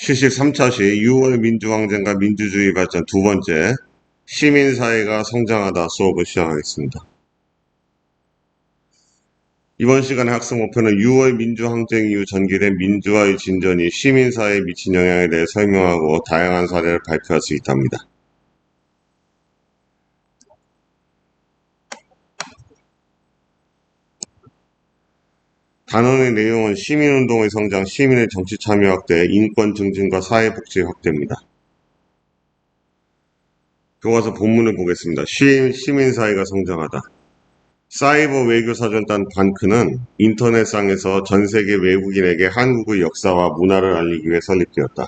73차시 6월 민주항쟁과 민주주의 발전 두 번째 시민사회가 성장하다 수업을 시작하겠습니다. 이번 시간의 학습 목표는 6월 민주항쟁 이후 전개된 민주화의 진전이 시민사회에 미친 영향에 대해 설명하고 다양한 사례를 발표할 수 있답니다. 단원의 내용은 시민운동의 성장, 시민의 정치 참여 확대, 인권 증진과 사회복지 확대입니다. 교과서 본문을 보겠습니다. 시민사회가 성장하다. 사이버 외교사전단 반크는 인터넷상에서 전세계 외국인에게 한국의 역사와 문화를 알리기 위해 설립되었다.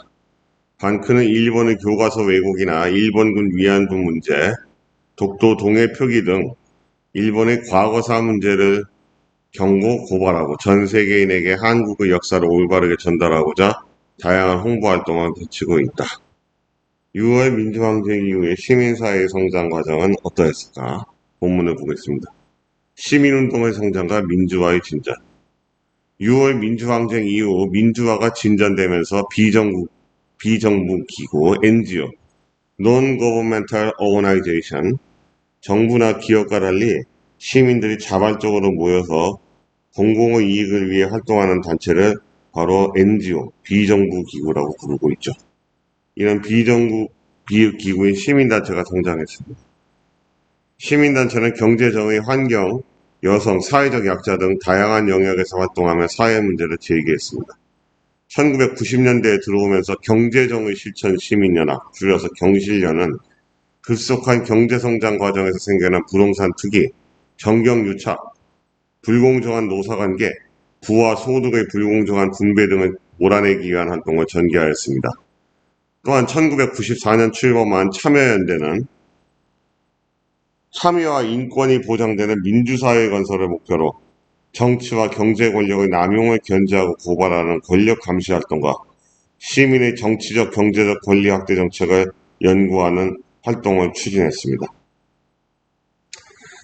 반크는 일본의 교과서 왜곡이나 일본군 위안부 문제, 독도 동해 표기 등 일본의 과거사 문제를 경고 고발하고 전 세계인에게 한국의 역사를 올바르게 전달하고자 다양한 홍보 활동을 펼치고 있다. 6월 민주항쟁 이후의 시민사회의 성장 과정은 어떠했을까? 본문을 보겠습니다. 시민운동의 성장과 민주화의 진전. 6월 민주항쟁 이후 민주화가 진전되면서 비정부 기구, NGO, Non-Governmental Organization, 정부나 기업과 달리 시민들이 자발적으로 모여서 공공의 이익을 위해 활동하는 단체를 바로 NGO, 비정부 기구라고 부르고 있죠. 이런 비정부 기구인 시민단체가 성장했습니다. 시민단체는 경제정의, 환경, 여성, 사회적 약자 등 다양한 영역에서 활동하며 사회 문제를 제기했습니다. 1990년대에 들어오면서 경제정의 실천 시민연합, 줄여서 경실련은 급속한 경제성장 과정에서 생겨난 부동산 투기, 정경유착, 불공정한 노사관계, 부와 소득의 불공정한 분배 등을 몰아내기 위한 활동을 전개하였습니다. 또한 1994년 출범한 참여연대는 참여와 인권이 보장되는 민주사회 건설을 목표로 정치와 경제 권력의 남용을 견제하고 고발하는 권력 감시 활동과 시민의 정치적, 경제적 권리 확대 정책을 연구하는 활동을 추진했습니다.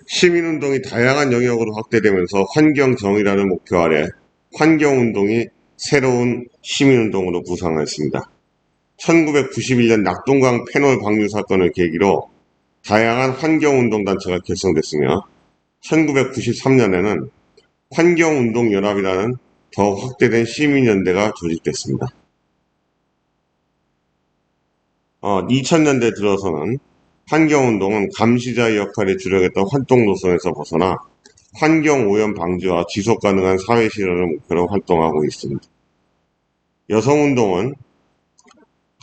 시민운동이 다양한 영역으로 확대되면서 환경정의라는 목표 아래 환경운동이 새로운 시민운동으로 부상했습니다. 1991년 낙동강 패널 방류 사건을 계기로 다양한 환경운동단체가 결성됐으며 1993년에는 환경운동연합이라는 더 확대된 시민연대가 조직됐습니다. 2000년대 들어서는 환경운동은 감시자의 역할에 주력했던 활동 노선에서 벗어나 환경오염 방지와 지속가능한 사회 실현을 목표로 활동하고 있습니다. 여성운동은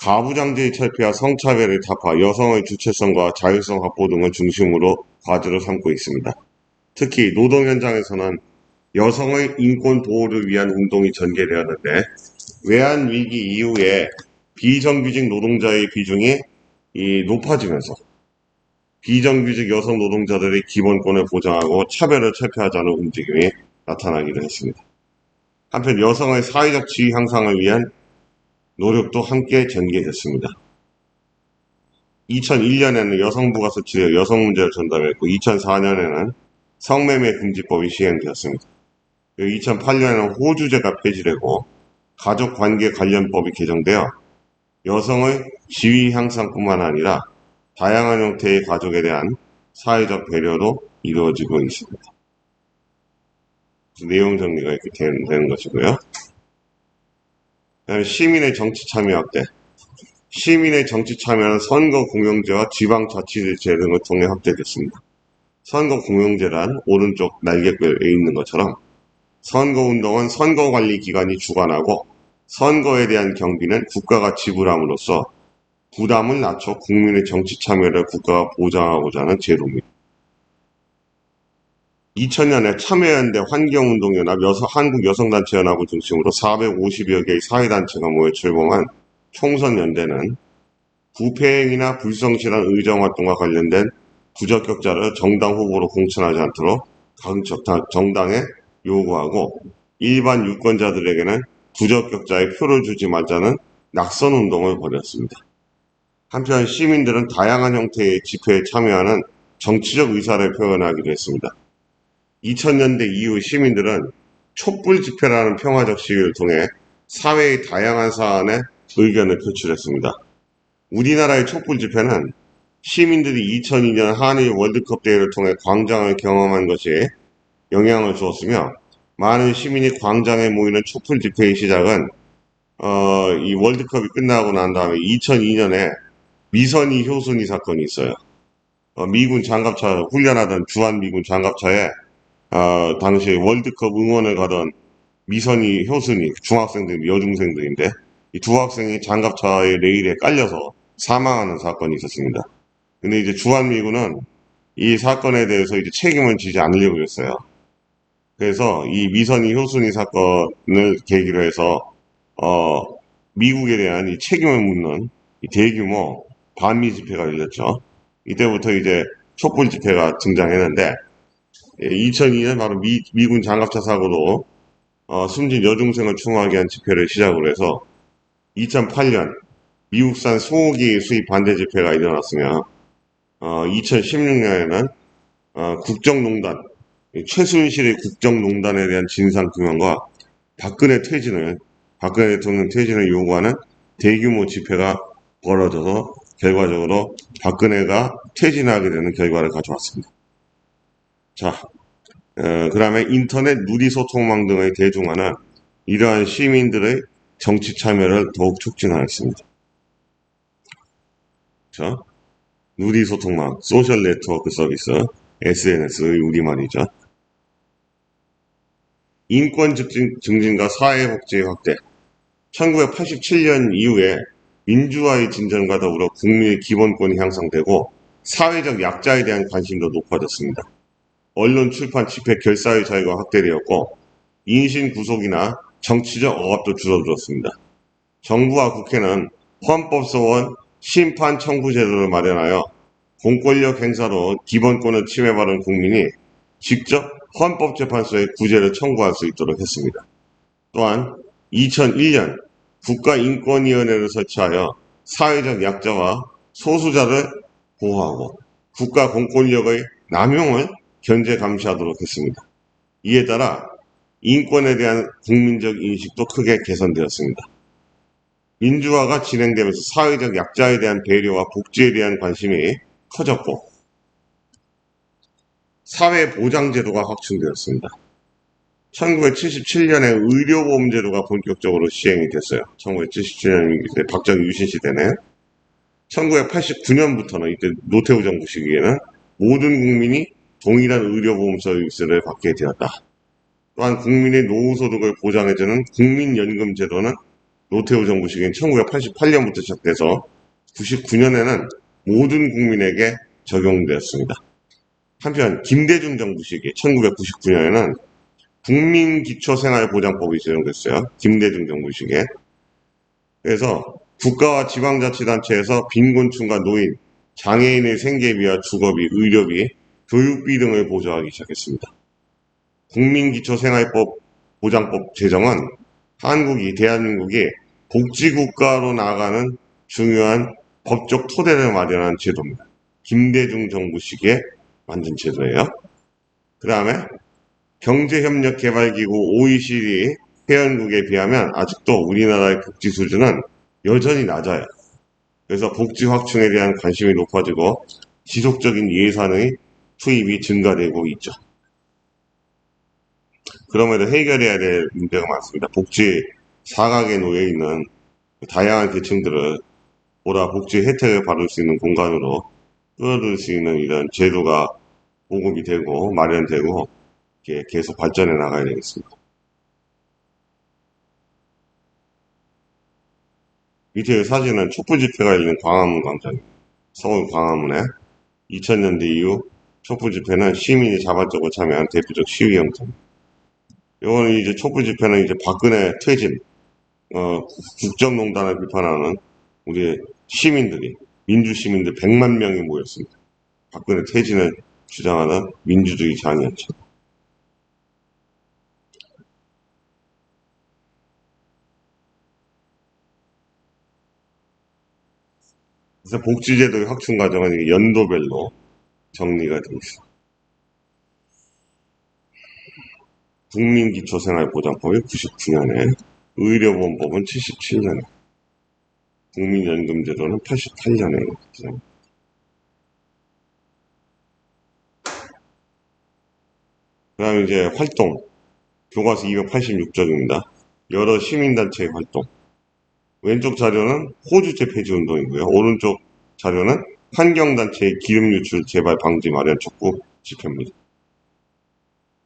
가부장제의 철폐와 성차별의 타파, 여성의 주체성과 자율성 확보 등을 중심으로 과제로 삼고 있습니다. 특히 노동 현장에서는 여성의 인권 보호를 위한 운동이 전개되었는데 외환위기 이후에 비정규직 노동자의 비중이 높아지면서 비정규직 여성 노동자들의 기본권을 보장하고 차별을 철폐하자는 움직임이 나타나기도 했습니다. 한편 여성의 사회적 지위 향상을 위한 노력도 함께 전개됐습니다. 2001년에는 여성부가 설치되어 여성 문제를 전담했고 2004년에는 성매매 금지법이 시행되었습니다. 2008년에는 호주제가 폐지되고 가족관계 관련법이 개정되어 여성의 지위 향상뿐만 아니라 다양한 형태의 가족에 대한 사회적 배려도 이루어지고 있습니다. 내용 정리가 이렇게 되는 것이고요. 그다음에 시민의 정치 참여 확대. 시민의 정치 참여는 선거 공영제와 지방자치제 등을 통해 확대됐습니다. 선거 공영제란 오른쪽 날개뼈에 있는 것처럼 선거운동은 선거관리기관이 주관하고 선거에 대한 경비는 국가가 지불함으로써 부담을 낮춰 국민의 정치 참여를 국가가 보장하고자 하는 제도입니다. 2000년에 참여연대 환경운동연합, 한국여성단체연합을 중심으로 450여 개의 사회단체가 모여 출범한 총선연대는 부패행위나 불성실한 의정활동과 관련된 부적격자를 정당 후보로 공천하지 않도록 정당에 요구하고 일반 유권자들에게는 부적격자의 표를 주지 말자는 낙선운동을 벌였습니다. 한편 시민들은 다양한 형태의 집회에 참여하는 정치적 의사를 표현하기도 했습니다. 2000년대 이후 시민들은 촛불 집회라는 평화적 시위를 통해 사회의 다양한 사안에 의견을 표출했습니다. 우리나라의 촛불 집회는 시민들이 2002년 한일 월드컵 대회를 통해 광장을 경험한 것이 영향을 주었으며 많은 시민이 광장에 모이는 촛불 집회의 시작은 이 월드컵이 끝나고 난 다음에 2002년에 미선이 효순이 사건이 있어요. 미군 장갑차 훈련하던 주한미군 장갑차에 당시 월드컵 응원을 가던 미선이 효순이 중학생들 여중생들인데 이 두 학생이 장갑차의 레일에 깔려서 사망하는 사건이 있었습니다. 근데 이제 주한미군은 이 사건에 대해서 이제 책임을 지지 않으려고 했어요. 그래서 이 미선이 효순이 사건을 계기로 해서 어, 미국에 대한 이 책임을 묻는 이 대규모 반미 집회가 열렸죠. 이때부터 이제 촛불 집회가 등장했는데 2002년 바로 미군 장갑차 사고로 숨진 여중생을 추모하기 위한 집회를 시작으로 해서 2008년 미국산 소고기 수입 반대 집회가 일어났으며 2016년에는 국정농단, 최순실의 국정농단에 대한 진상규명과 박근혜 대통령 퇴진을 요구하는 대규모 집회가 벌어져서 결과적으로 박근혜가 퇴진하게 되는 결과를 가져왔습니다. 자, 그 다음에 인터넷 누리소통망 등의 대중화는 이러한 시민들의 정치 참여를 더욱 촉진하였습니다. 자, 누리소통망, 소셜 네트워크 서비스, SNS의 우리말이죠. 인권 증진과 사회복지 확대. 1987년 이후에 민주화의 진전과 더불어 국민의 기본권이 향상되고 사회적 약자에 대한 관심도 높아졌습니다. 언론, 출판, 집회, 결사의 자유가 확대되었고 인신 구속이나 정치적 억압도 줄어들었습니다. 정부와 국회는 헌법소원 심판 청구 제도를 마련하여 공권력 행사로 기본권을 침해받은 국민이 직접 헌법재판소에 구제를 청구할 수 있도록 했습니다. 또한 2001년 국가인권위원회를 설치하여 사회적 약자와 소수자를 보호하고 국가 공권력의 남용을 견제 감시하도록 했습니다. 이에 따라 인권에 대한 국민적 인식도 크게 개선되었습니다. 민주화가 진행되면서 사회적 약자에 대한 배려와 복지에 대한 관심이 커졌고 사회보장제도가 확충되었습니다. 1977년에 의료보험제도가 본격적으로 시행이 됐어요. 1977년 박정희 유신 시대네. 1989년부터는 이때 노태우 정부 시기에는 모든 국민이 동일한 의료보험 서비스를 받게 되었다. 또한 국민의 노후소득을 보장해주는 국민연금제도는 노태우 정부 시기인 1988년부터 시작돼서 99년에는 모든 국민에게 적용되었습니다. 한편 김대중 정부 시기 1999년에는 국민기초생활보장법이 제정됐어요. 김대중 정부 시기에. 그래서 국가와 지방자치단체에서 빈곤층과 노인, 장애인의 생계비와 주거비, 의료비, 교육비 등을 보조하기 시작했습니다. 국민기초생활법 보장법 제정은 대한민국이 복지국가로 나아가는 중요한 법적 토대를 마련한 제도입니다. 김대중 정부 시기에 만든 제도예요. 그 다음에 경제협력개발기구 OECD 회원국에 비하면 아직도 우리나라의 복지 수준은 여전히 낮아요. 그래서 복지 확충에 대한 관심이 높아지고 지속적인 예산의 투입이 증가되고 있죠. 그럼에도 해결해야 될 문제가 많습니다. 복지 사각에 놓여 있는 다양한 계층들을 보다 복지 혜택을 받을 수 있는 공간으로 끌어들일 수 있는 이런 제도가 보급이 되고 마련되고 계속 발전해 나가야 되겠습니다. 밑에 사진은 촛불 집회가 열린 광화문 광장입니다. 서울 광화문에 2000년대 이후 촛불 집회는 시민이 자발적으로 참여한 대표적 시위 형태입니다. 이거는 이제 촛불 집회는 이제 박근혜 퇴진, 국정농단을 비판하는 우리 시민들이, 민주시민들 100만 명이 모였습니다. 박근혜 퇴진을 주장하는 민주주의 장이었죠. 그래서 복지제도의 확충 과정은 연도별로 정리가 되어 있습니다. 국민기초생활보장법이 99년에, 의료보험법은 77년에. 국민연금제도는 88년에 그 다음에 이제 활동 교과서 286쪽입니다. 여러 시민단체의 활동. 왼쪽 자료는 호주제 폐지 운동이고요. 오른쪽 자료는 환경단체의 기름 유출 재발 방지 마련 촉구 집회입니다.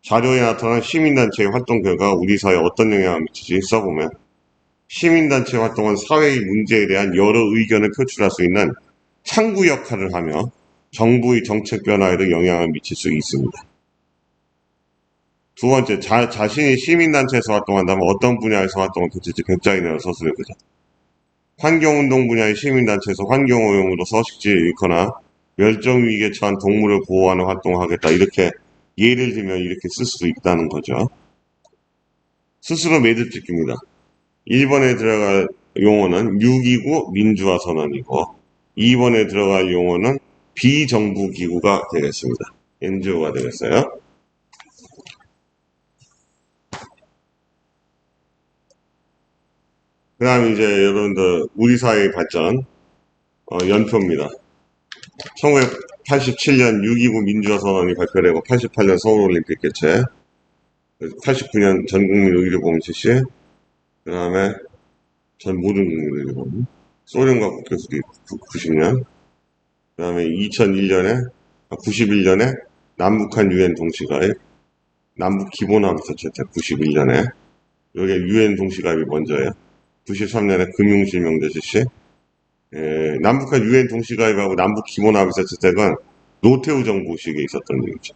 자료에 나타난 시민단체의 활동 결과 우리 사회에 어떤 영향을 미치지 써보면 시민단체 활동은 사회의 문제에 대한 여러 의견을 표출할 수 있는 창구 역할을 하며 정부의 정책 변화에도 영향을 미칠 수 있습니다. 두 번째, 자신이 시민단체에서 활동한다면 어떤 분야에서 활동을 펼칠지 백자인으로 서술해보자. 환경운동 분야의 시민단체에서 환경오염으로 서식지를 잃거나 멸종위기에 처한 동물을 보호하는 활동을 하겠다. 이렇게 예를 들면 이렇게 쓸 수도 있다는 거죠. 스스로 매듭 짓기입니다. 1번에 들어갈 용어는 6.29 민주화 선언이고 2번에 들어갈 용어는 비정부기구가 되겠습니다. NGO가 되겠어요. 그 다음 이제 여러분들 우리 사회의 발전 연표입니다. 1987년 6.29 민주화 선언이 발표되고 88년 서울올림픽 개최 89년 전국민 의료보험 실시 그 다음에 전 모든 국민 의료보험 소련과 국교 수립 90년 그 다음에 91년에 남북한 유엔 동시가입 남북 기본합의 설치 91년에 여기 유엔 동시가입이 먼저예요. 93년에 금융실명제 실시 남북한 유엔 동시가입하고 남북 기본합의 설치택은 노태우 정부 시기에 있었던 일이죠.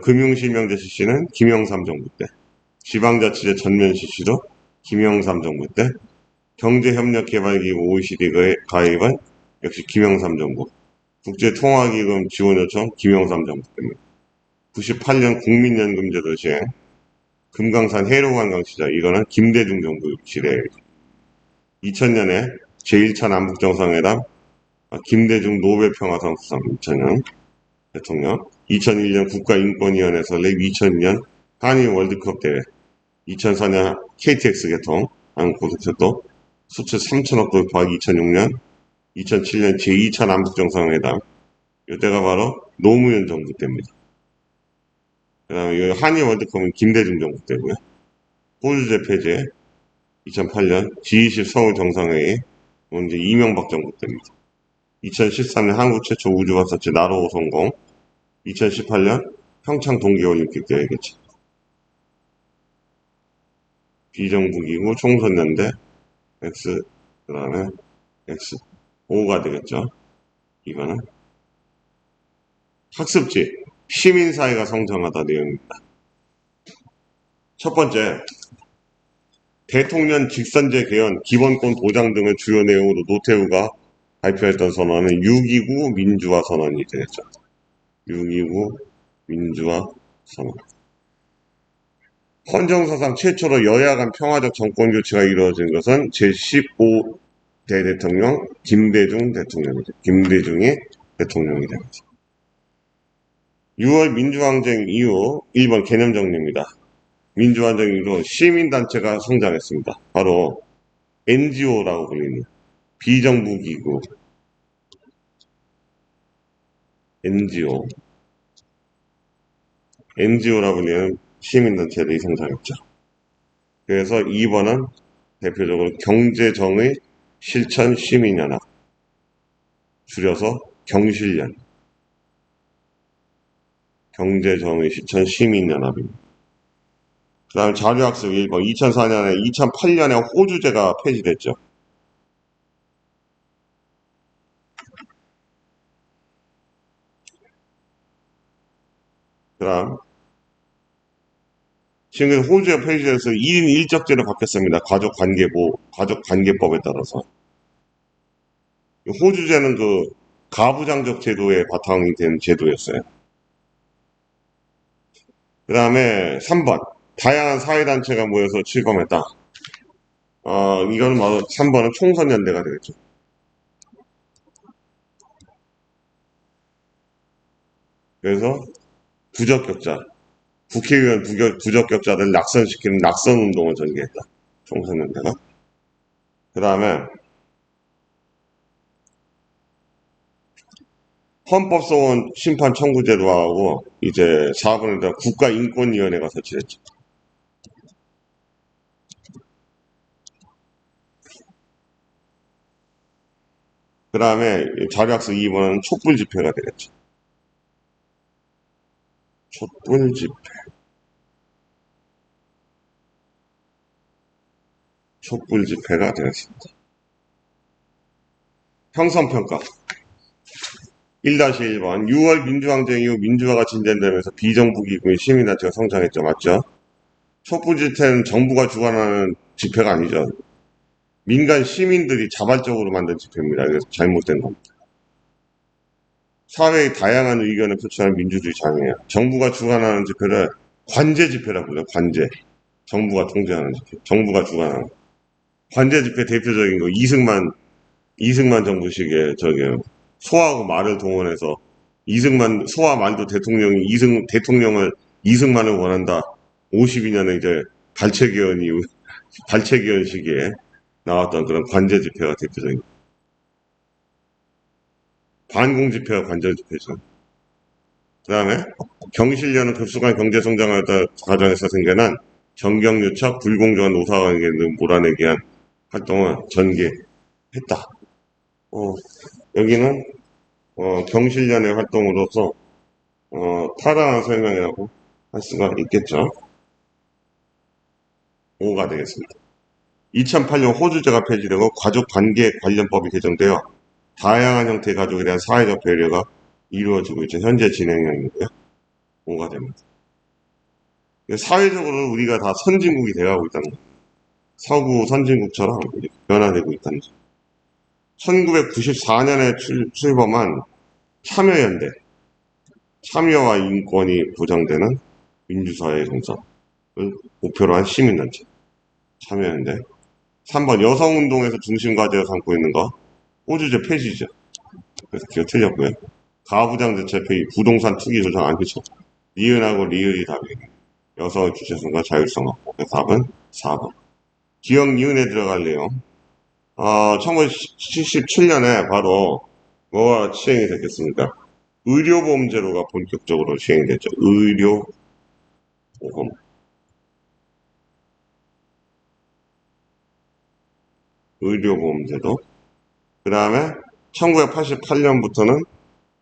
금융실명제 실시는 김영삼 정부 때, 지방자치제 전면 실시도 김영삼 정부 때, 경제협력개발기구 OECD 가입은 역시 김영삼 정부, 국제통화기금 지원요청 김영삼 정부 때입니다. 98년 국민연금제도 시행, 금강산 해로관광시절 이거는 김대중 정부 시대예요. 2000년에 제1차 남북정상회담 김대중 노벨평화상 수상 2000년 대통령 2001년 국가인권위원회 설립 2002년 한일 월드컵 대회 2004년 KTX 개통 한국고속철도 수출 3천억 돌파 2006년 2007년 제2차 남북정상회담 이때가 바로 노무현 정부 때입니다. 그 다음에 한일 월드컵은 김대중 정부 때고요. 호주제 폐지 2008년 G20 서울 정상회의 이제 이명박 정부 때입니다. 2013년 한국 최초 우주발사체 나로 성공 2018년 평창 동계올림픽 대회겠죠. 비정부기구 총선연대 X 그 다음에 X 5가 되겠죠. 이거는 학습지 시민사회가 성장하다 내용입니다. 첫 번째 대통령 직선제 개헌 기본권 보장 등을 주요 내용으로 노태우가 발표했던 선언은 6.29 민주화 선언이 되겠죠. 6.29 민주화 선언. 헌정사상 최초로 여야 간 평화적 정권 교체가 이루어진 것은 제15대 대통령 김대중 대통령이죠. 김대중이 대통령이 됩니다. 6월 민주항쟁 이후 1번 개념 정리입니다. 민주항쟁 이후로 시민단체가 성장했습니다. 바로 NGO라고 불리는 비정부기구 NGO라고 불리는 시민단체들이 성장했죠. 그래서 2번은 대표적으로 경제정의 실천 시민연합 줄여서 경실련 경제정의 실천 시민연합입니다. 그 다음 자료학습 1번 2008년에 호주제가 폐지됐죠. 그 다음 지금 호주제가 폐지돼서 1인 1적제로 바뀌었습니다. 가족관계법에 따라서 호주제는 그 가부장적 제도의 바탕이 된 제도였어요. 그 다음에 3번 다양한 사회단체가 모여서 출범했다. 이거는 바로 3번은 총선연대가 되겠죠. 그래서 부적격자, 국회의원 부적격자들 낙선시키는 낙선운동을 전개했다. 총선연대가. 그 다음에 헌법소원 심판 청구제도 하고 이제 4번에다 국가인권위원회가 설치됐죠. 그 다음에 자료학습 2번은 촛불 집회가 되겠죠. 촛불 집회. 촛불 집회가 되겠습니다. 형성평가. 1-1번 6월 민주항쟁 이후 민주화가 진전되면서 비정부기구의 시민단체가 성장했죠. 맞죠? 촛불 집회는 정부가 주관하는 집회가 아니죠. 민간 시민들이 자발적으로 만든 집회입니다. 그래서 잘못된 겁니다. 사회의 다양한 의견을 표출하는 민주주의 장이에요. 정부가 주관하는 집회를 관제 집회라고 불러요. 관제. 정부가 통제하는 집회. 정부가 주관하는. 관제 집회 대표적인 거 이승만 정부식의 소하고 말을 동원해서 소와 말도 대통령을 이승만을 원한다. 52년에 이제 발췌기원 시기에 나왔던 그런 관제 집회가 대표적인 반공 집회와 관제 집회죠. 그 다음에 경실련은 급속한 경제성장을 과정에서 생겨난 정경유착, 불공정한 노사관계 등 몰아내기 위한 활동을 전개했다. 여기는 경실련의 활동으로서 타당한 설명이라고 할 수가 있겠죠. 5가 되겠습니다. 2008년 호주제가 폐지되고 가족관계관련법이 개정되어 다양한 형태의 가족에 대한 사회적 배려가 이루어지고 있죠. 현재 진행형이고요. 5가 됩니다. 사회적으로 우리가 다 선진국이 되어가고 있다는 거예요. 서구 선진국처럼 변화되고 있다는 거죠. 1994년에 출범한 참여연대, 참여와 인권이 보장되는 민주사회의 정착을 목표로 한 시민단체, 참여연대. 3번 여성운동에서 중심과제로 삼고 있는 거 호주제 폐지죠. 그래서 기억 틀렸고요. 가부장 대체폐 부동산 투기 조정 안 그쵸. 니은하고 리을이 답이에요. 여성의 주체성과 자율성 확보. 답은 4번. 기억 니은에 들어갈래요. 1977년에 바로 뭐가 시행이 됐겠습니까? 의료보험제도가 본격적으로 시행됐죠. 의료보험제도. 그 다음에 1988년부터는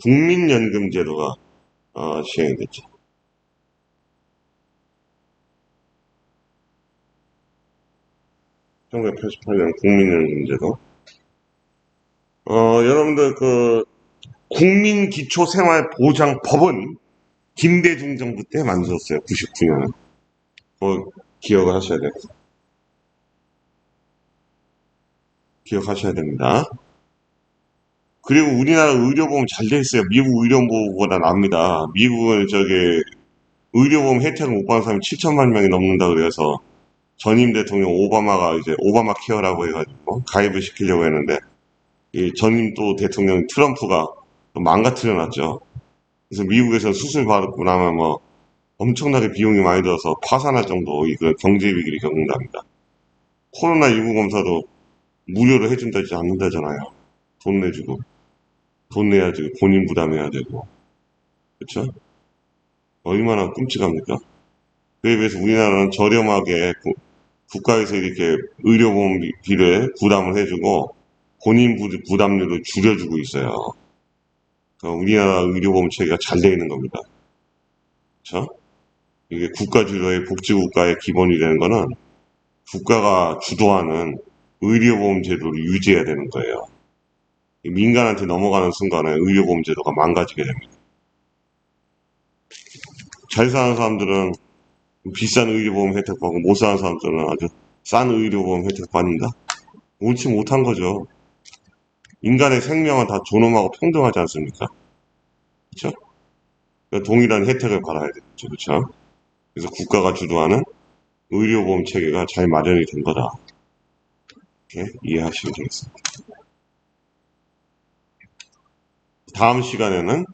국민연금제도가 시행이 됐죠. 1988년 국민연금제도. 여러분들 국민기초생활보장법은 김대중 정부 때 만들었어요. 99년에. 기억을 하셔야 돼요. 기억하셔야 됩니다. 그리고 우리나라 의료보험 잘 돼 있어요. 미국 의료보험보다 납니다. 미국은 의료보험 혜택을 못 받는 사람이 7천만 명이 넘는다 그래서 전임 대통령 오바마가 이제 오바마 케어라고 해가지고 가입을 시키려고 했는데 이 전임 또 대통령 트럼프가 망가뜨려 놨죠. 그래서 미국에서 수술 받고 나면 엄청나게 비용이 많이 들어서 파산할 정도 그 경제 위기를 겪는답니다. 코로나19 검사도 무료로 해준다지 않는다잖아요. 돈 내야지 본인 부담해야 되고 그렇죠? 얼마나 끔찍합니까? 그에 비해서 우리나라는 저렴하게 국가에서 이렇게 의료보험비를 부담을 해주고 본인 부담료를 줄여주고 있어요. 그러니까 우리나라 의료보험 체계가 잘 되어 있는 겁니다. 그렇죠? 이게 국가 주도의 복지국가의 기본이 되는 거는 국가가 주도하는 의료보험 제도를 유지해야 되는 거예요. 민간한테 넘어가는 순간에 의료보험 제도가 망가지게 됩니다. 잘 사는 사람들은 비싼 의료보험 혜택 받고 못 사는 사람들은 아주 싼 의료보험 혜택 받는다? 옳지 못한 거죠. 인간의 생명은 다 존엄하고 평등하지 않습니까? 그렇죠? 그러니까 동일한 혜택을 받아야 되겠죠. 그렇죠? 그래서 국가가 주도하는 의료보험 체계가 잘 마련이 된 거다. 이렇게 이해하시면 되겠습니다. 다음 시간에는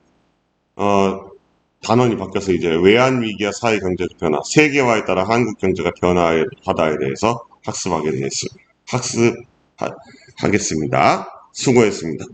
단원이 바뀌어서 이제 외환위기와 사회경제적 변화, 세계화에 따라 한국 경제가 변화하다에 대해서 학습하겠습니다. 수고했습니다.